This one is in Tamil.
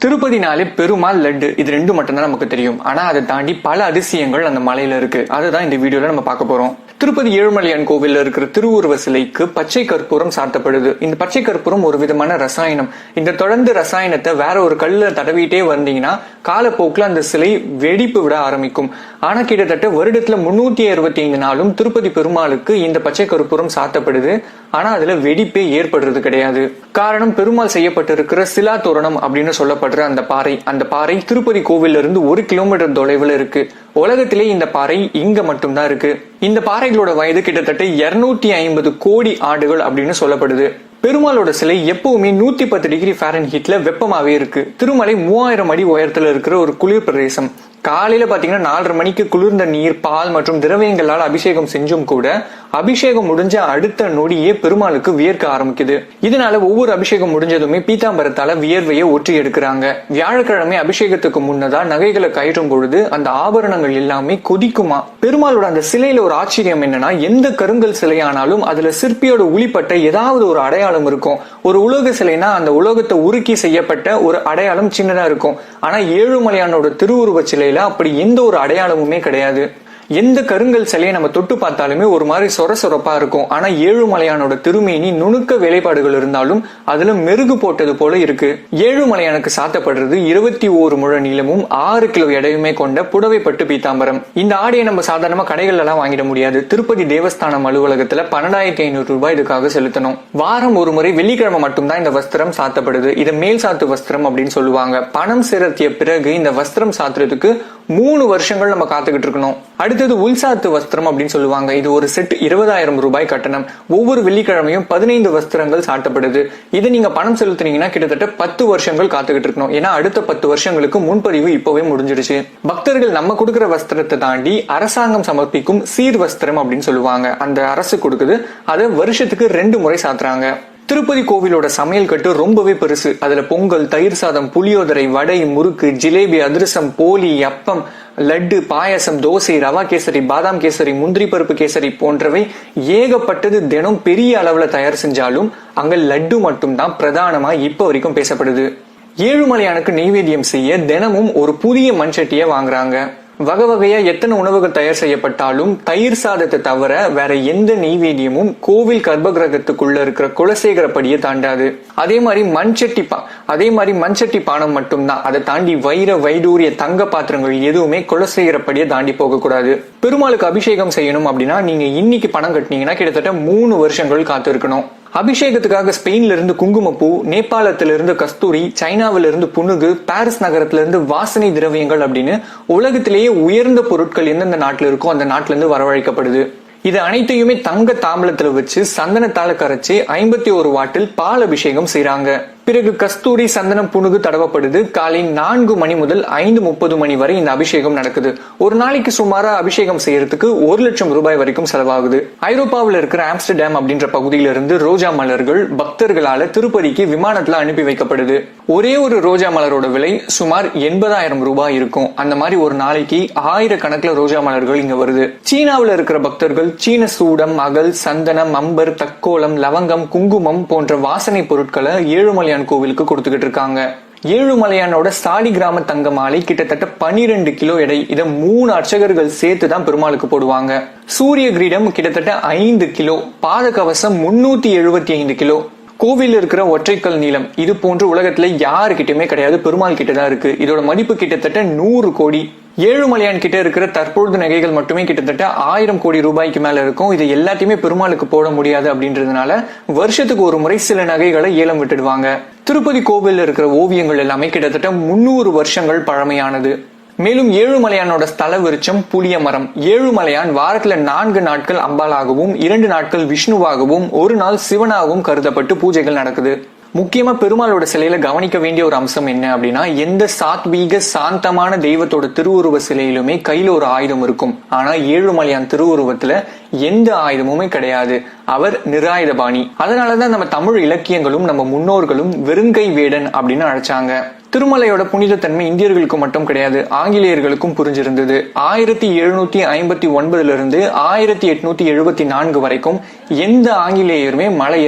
திருப்பதினாலே பெருமாள் லட்டு இது ரெண்டு மட்டும்தான் நமக்கு தெரியும். ஆனா அதை தாண்டி பல அதிசயங்கள் அந்த மலையில இருக்கு. அதுதான் இந்த வீடியோல நம்ம பார்க்க போறோம். திருப்பதி ஏழுமலையான் கோவில்ல இருக்கிற திருவுருவ சிலைக்கு பச்சை கற்பூரம் சாத்தப்படுது. இந்த பச்சை கற்பூரம் ஒரு விதமான ரசாயனம். இந்த தொடர்ந்து ரசாயனத்தை வேற ஒரு கல்ல தடவிட்டே வந்தீங்கன்னா காலப்போக்கில் அந்த சிலை வெடிப்பு விட ஆரம்பிக்கும். ஆனா கிட்டத்தட்ட வருடத்துல 365 நாளும் திருப்பதி பெருமாளுக்கு இந்த பச்சை கற்பூரம் சாத்தப்படுது. ஆனா அதுல வெடிப்பே ஏற்படுறது கிடையாது. காரணம், பெருமாள் செய்யப்பட்டிருக்கிற சிலா தோரணம் அப்படின்னு சொல்லப்படுற அந்த பாறை திருப்பதி கோவில்ல இருந்து 1 கிலோமீட்டர் தொலைவில் இருக்கு. உலகத்திலே இந்த பாறை இங்க மட்டும்தான் இருக்கு. இந்த பாறைகளோட வயது கிட்டத்தட்ட 250 கோடி ஆண்டுகள் அப்படின்னு சொல்லப்படுது. பெருமாளோட சிலை எப்பவுமே 110 டிகிரி ஃபாரன்ஹீட்ல வெப்பமாவே இருக்கு. திருமலை 3000 அடி உயரத்துல இருக்கிற ஒரு குளிர் பிரதேசம். காலையில பாத்தீங்கன்னா 4:30 மணிக்கு குளிர்ந்த நீர், பால் மற்றும் திரவியங்களால் அபிஷேகம் செஞ்சும் கூட அபிஷேகம் முடிஞ்ச அடுத்த நொடியே பெருமாளுக்கு வியர்க்க ஆரம்பிக்குது. இதனால ஒவ்வொரு அபிஷேகம் முடிஞ்சதுமே பீதாம்பரத்தால வியர்வையை ஒற்றி எடுக்கிறாங்க. வியாழக்கிழமை அபிஷேகத்துக்கு முன்னதா நகைகளை கயிறும் பொழுது அந்த ஆபரணங்கள் எல்லாமே கொதிக்குமா. பெருமாளோட அந்த சிலையில ஒரு ஆச்சரியம் என்னன்னா, எந்த கருங்கல் சிலையானாலும் அதுல சிற்பியோட உளிப்பட்ட ஏதாவது ஒரு அடையாளம் இருக்கும். ஒரு உலோக சிலைனா அந்த உலோகத்தை உருக்கி செய்யப்பட்ட ஒரு அடையாளம் சின்னதா இருக்கும். ஆனா ஏழுமலையானோட திருவுருவ சிலையில அப்படி எந்த ஒரு அடையாளமுமே கிடையாது. எந்த கருங்கல் சிலையை நம்ம தொட்டு பார்த்தாலுமே ஒரு மாதிரி சொரசொரப்பா இருக்கும். ஆனா ஏழுமலையானோட திருமேனி நுணுக்க வேலைப்பாடுகள் இருந்தாலும் அதுல மெருகு போட்டது போல இருக்கு. ஏழுமலையானுக்கு சாத்தப்படுறது 21 முழ நீளமும் 6 கிலோ எடையுமே கொண்ட புடவை பட்டு பீதாம்பரம். இந்த ஆடையை நம்ம சாதாரணமா கடைகள் எல்லாம் வாங்கிட முடியாது. திருப்பதி தேவஸ்தானம் அலுவலகத்துல 12,500 ரூபாய் இதுக்காக செலுத்தணும். வாரம் ஒரு முறை வெள்ளிக்கிழமை மட்டும்தான் இந்த வஸ்திரம் சாத்தப்படுது. இதை மேல் சாத்து வஸ்திரம் அப்படின்னு சொல்லுவாங்க. பணம் செலுத்திய பிறகு இந்த வஸ்திரம் சாத்துறதுக்கு 3 வருஷங்கள் நம்ம காத்துக்கிட்டு இருக்கணும். அடுத்தது உள்சாத்து வஸ்திரம் அப்படின்னு சொல்லுவாங்க. இது ஒரு செட் 20,000 ரூபாய் கட்டணம். ஒவ்வொரு வெள்ளிக்கிழமையும் 15 வஸ்திரங்கள் சாட்டப்படுது. இதை நீங்க பணம் செலுத்தினீங்கன்னா கிட்டத்தட்ட 10 வருஷங்கள் காத்துக்கிட்டு இருக்கணும். ஏன்னா அடுத்த 10 வருஷங்களுக்கு முன்பதிவு இப்பவே முடிஞ்சிடுச்சு. பக்தர்கள் நம்ம கொடுக்கிற வஸ்திரத்தை தாண்டி அரசாங்கம் சமர்ப்பிக்கும் சீர் வஸ்திரம் அப்படின்னு சொல்லுவாங்க. அந்த அரசு கொடுக்குது. அதை வருஷத்துக்கு 2 முறை சாத்துறாங்க. திருப்பதி கோவிலோட சமையல் கட்டு ரொம்பவே பெருசு. அதுல பொங்கல், தயிர் சாதம், புளியோதரை, வடை, முறுக்கு, ஜிலேபி, அதிரசம், போலி, அப்பம், லட்டு, பாயசம், தோசை, ரவா கேசரி, பாதாம் கேசரி, முந்திரி பருப்பு கேசரி போன்றவை ஏகப்பட்டது தினம் பெரிய அளவுல தயார் செஞ்சாலும் அங்க லட்டு மட்டும்தான் பிரதானமா இப்ப வரைக்கும் பேசப்படுது. ஏழுமலையானுக்கு நெய்வேத்தியம் செய்ய தினமும் ஒரு புதிய மண்சட்டியை வாங்குறாங்க. வகை வகையா எத்தனை உணவுகள் தயார் செய்யப்பட்டாலும் தயிர் சாதத்தை தவிர வேற எந்த நெய்வேத்தியமும் கோவில் கர்ப்பகிரகத்துக்குள்ள இருக்கிற குலசேகரப்படியை தாண்டாது. அதே மாதிரி மண்சட்டி பானம் மட்டும்தான். அதை தாண்டி வைடூரிய தங்க பாத்திரங்கள் எதுவுமே குலசேகரப்படியை தாண்டி போக கூடாது. பெருமாளுக்கு அபிஷேகம் செய்யணும் அப்படின்னா நீங்க இன்னைக்கு பணம் கட்டினீங்கன்னா கிட்டத்தட்ட 3 வருஷங்கள் காத்து இருக்கணும். அபிஷேகத்துக்காக ஸ்பெயின்ல இருந்து குங்குமப்பூ, நேபாளத்திலிருந்து கஸ்தூரி, சைனாவில இருந்து புனுகு, பாரிஸ் நகரத்துல இருந்து வாசனை திரவியங்கள் அப்படின்னு உலகத்திலேயே உயர்ந்த பொருட்கள் எந்தெந்த நாட்டுல இருக்கோ அந்த நாட்டுல இருந்து வரவழைக்கப்படுது. இது அனைத்தையுமே தங்க தாம்பலத்துல வச்சு சந்தனத்தால கரைச்சி 51 வாட்டில் பால் அபிஷேகம் செய்யறாங்க. பிறகு கஸ்தூரி, சந்தனம், புனுகு தடவப்படுது. காலை 4 மணி முதல் 5:30 மணி வரை இந்த அபிஷேகம் நடக்குது. ஒரு நாளைக்கு சுமாரா அபிஷேகம் செய்யறதுக்கு 1 லட்சம் ரூபாய் வரைக்கும் செலவாகுது. ஐரோப்பாவில் இருக்கிற ஆம்ஸ்டர்டாம் அப்படின்ற பகுதியில இருந்து ரோஜா மலர்கள் பக்தர்களால திருப்பதிக்கு விமானத்துல அனுப்பி வைக்கப்படுது. ஒரே ஒரு ரோஜா மலரோட விலை சுமார் 80,000 ரூபாய் இருக்கும். அந்த மாதிரி ஒரு நாளைக்கு 1000 கணக்குல ரோஜா மலர்கள் இங்க வருது. சீனாவில இருக்கிற பக்தர்கள் சீன சூடம், அகல், சந்தனம், அம்பர், தக்கோலம், லவங்கம், குங்குமம் போன்ற வாசனை பொருட்களை ஏழுமலையான் கோவிலுக்கு கொடுத்துக்கிட்டு இருக்காங்க. ஏழுமலையானோட சாடி கிராம தங்க மாலை கிட்டத்தட்ட 12 கிலோ எடை. இதை 3 அர்ச்சகர்கள் சேர்த்து தான் பெருமாளுக்கு போடுவாங்க. சூரிய கிரீடம் கிட்டத்தட்ட 5 கிலோ. பாத கவசம் 375 கிலோ. கோவில் இருக்கிற ஒற்றைக்கல் நீளம் இது போன்று உலகத்துல யாருக்கிட்டயுமே கிடையாது. பெருமாள் கிட்டதான் இருக்கு. இதோட மதிப்பு கிட்டத்தட்ட 100 கோடி. ஏழுமலையான் கிட்ட இருக்கிற தற்பொழுது நகைகள் மட்டுமே கிட்டத்தட்ட 1000 கோடி ரூபாய்க்கு மேல இருக்கும். இது எல்லாத்தையுமே பெருமாளுக்கு போட முடியாது அப்படின்றதுனால வருஷத்துக்கு ஒரு முறை சில நகைகளை ஏலம் விட்டுடுவாங்க. திருப்பதி கோவில்ல இருக்கிற ஓவியங்கள் எல்லாமே கிட்டத்தட்ட 300 வருஷங்கள் பழமையானது. மேலும் ஏழுமலையானோட ஸ்தல விருட்சம் புளிய மரம். ஏழுமலையான் வாரத்துல 4 நாட்கள் அம்பாலாகவும் 2 நாட்கள் விஷ்ணுவாகவும் 1 நாள் சிவனாகவும் கருதப்பட்டு பூஜைகள் நடக்குது. முக்கியமா பெருமாளோட சிலையில கவனிக்க வேண்டிய ஒரு அம்சம் என்ன அப்படின்னா, எந்த சாத்வீக சாந்தமான தெய்வத்தோட திருவுருவ சிலையிலுமே கையில ஒரு ஆயுதம் இருக்கும். ஆனா ஏழுமலையான் திருவுருவத்துல எந்த ஆயுதமுமே கிடையாது. அவர் நிராயுதபாணி. அதனாலதான் நம்ம தமிழ் இலக்கியங்களும் நம்ம முன்னோர்களும் வெறுங்கை வேடன் அப்படின்னு அழைச்சாங்க. திருமலையோட புனிதத்தன்மை இந்தியர்களுக்கு மட்டும் கிடையாது, ஆங்கிலேயர்களுக்கும் புரிஞ்சிருந்தது. 1759 இருந்து 1874 வரைக்கும் எந்த ஆங்கிலேயருமே மலை